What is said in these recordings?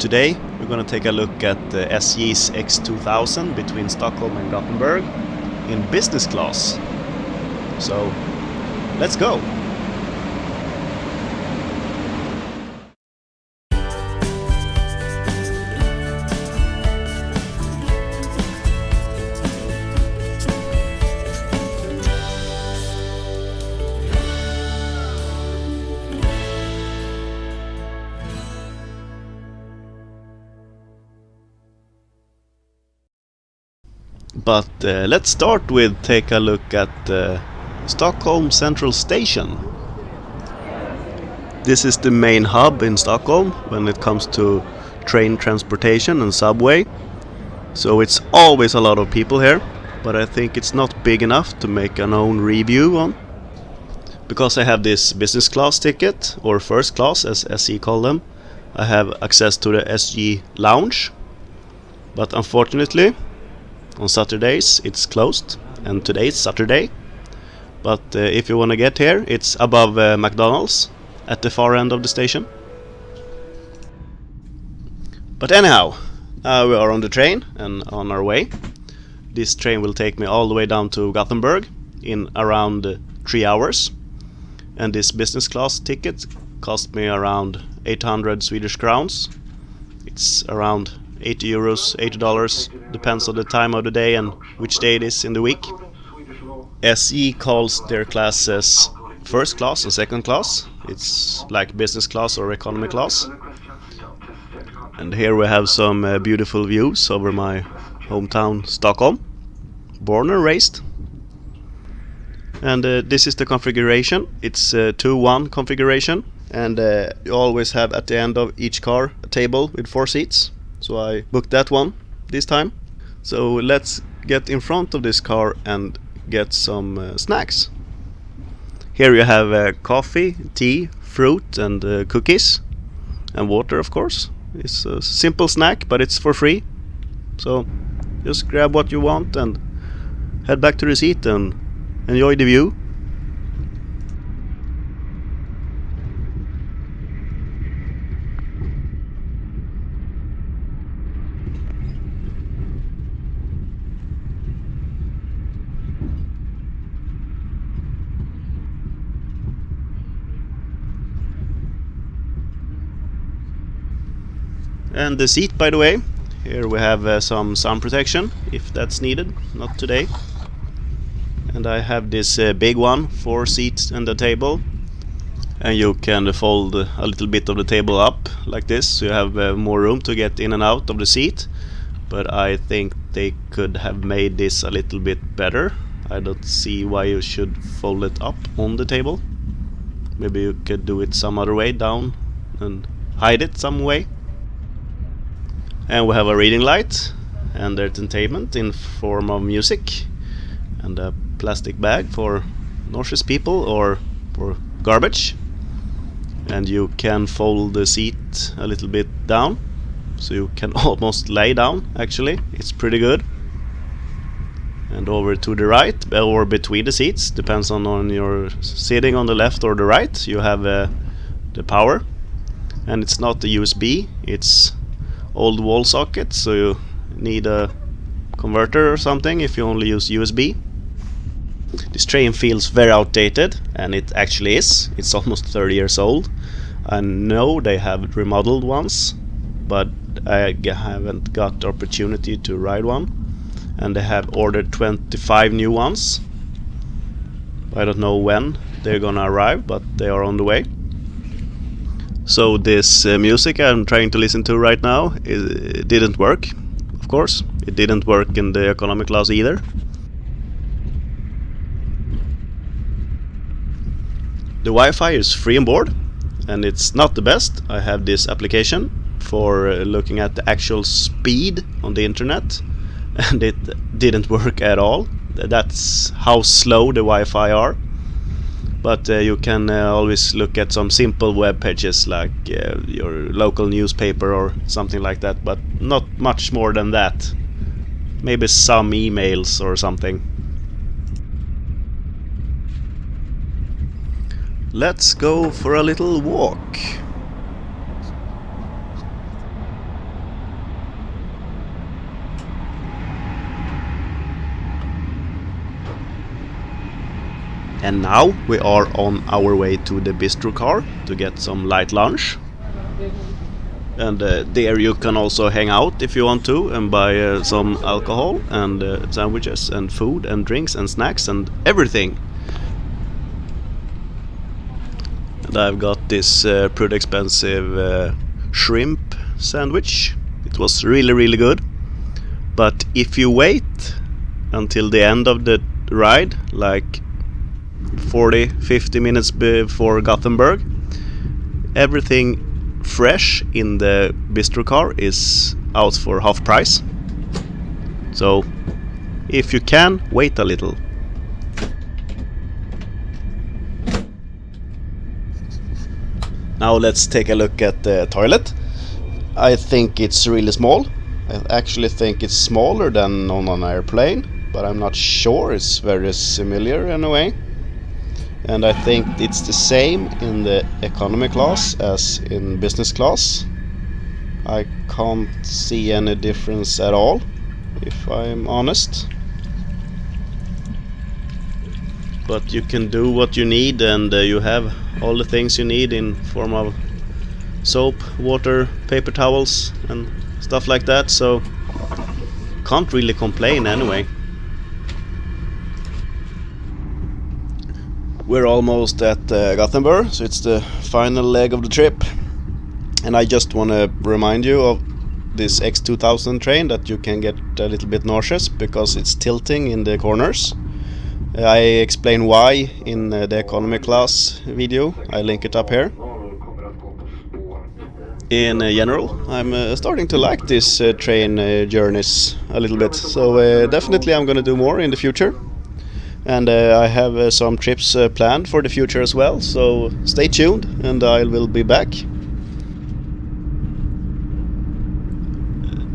Today we're going to take a look at the SJ's X2000 between Stockholm and Gothenburg in business class. So let's go! But let's start with take a look at Stockholm Central Station. This is the main hub in Stockholm when it comes to train transportation and subway. So it's always a lot of people here, but I think it's not big enough to make an own review on. Because I have this business class ticket, or first class as SE call them, I have access to the SJ lounge. But unfortunately, on Saturdays it's closed, and today is Saturday. But if you want to get here, it's above McDonald's at the far end of the station. But anyhow, we are on the train and on our way. This train will take me all the way down to Gothenburg in around 3 hours. And this business class ticket cost me around 800 Swedish crowns. It's around 80 euros, $80, depends on the time of the day and which day it is in the week. SE calls their classes first class and second class. It's like business class or economy class. And here we have some beautiful views over my hometown Stockholm, born and raised. And this is the configuration. It's a 2-1 configuration, and you always have at the end of each car a table with 4 seats. So I booked that one this time. So let's get in front of this car and get some snacks. Here you have coffee, tea, fruit and cookies and water, of course. It's a simple snack, but it's for free. So just grab what you want and head back to the seat and enjoy the view. And the seat, by the way, here we have some sun protection if that's needed, not today. And I have this big one, 4 seats and a table, and you can fold a little bit of the table up like this, so you have more room to get in and out of the seat. But I think they could have made this a little bit better. I don't see why you should fold it up on the table. Maybe you could do it some other way, down, and hide it some way. And we have a reading light and entertainment in form of music, and a plastic bag for nauseous people or for garbage. And you can fold the seat a little bit down, so you can almost lay down actually. It's pretty good. And over to the right, or between the seats, depends on your sitting on the left or the right, you have the power. And it's not the USB, it's old wall socket, so you need a converter or something if you only use USB. This train feels very outdated, and it actually is. It's almost 30 years old. I know they have remodeled ones, but I haven't got the opportunity to ride one. And they have ordered 25 new ones. I don't know when they're gonna arrive, but they are on the way. So this music I'm trying to listen to right now, it didn't work, of course. It didn't work in the economic class either. The Wi-Fi is free on board, and it's not the best. I have this application for looking at the actual speed on the internet, and it didn't work at all. That's how slow the Wi-Fi are. But you can always look at some simple web pages like your local newspaper or something like that, but not much more than that. Maybe some emails or something. Let's go for a little walk. And now we are on our way to the bistro car to get some light lunch. And there you can also hang out if you want to and buy some alcohol and sandwiches and food and drinks and snacks and everything. And I've got this pretty expensive shrimp sandwich. It was really good. But if you wait until the end of the ride, like 40-50 minutes before Gothenburg, everything fresh in the bistro car is out for half price. So if you can, wait a little. Now let's take a look at the toilet. I think it's really small. I actually think it's smaller than on an airplane, but I'm not sure. It's very similar in a way. And I think it's the same in the economy class as in business class. I can't see any difference at all, if I'm honest. But you can do what you need, and you have all the things you need in form of soap, water, paper towels and stuff like that, so can't really complain anyway. We're almost at Gothenburg, so it's the final leg of the trip. And I just want to remind you of this X2000 train that you can get a little bit nauseous because it's tilting in the corners. I explain why in the economy class video. I link it up here. In general, I'm starting to like this train journeys a little bit, so definitely I'm gonna do more in the future. And I have some trips planned for the future as well, so stay tuned and I will be back.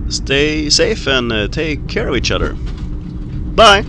Stay safe and take care of each other. Bye!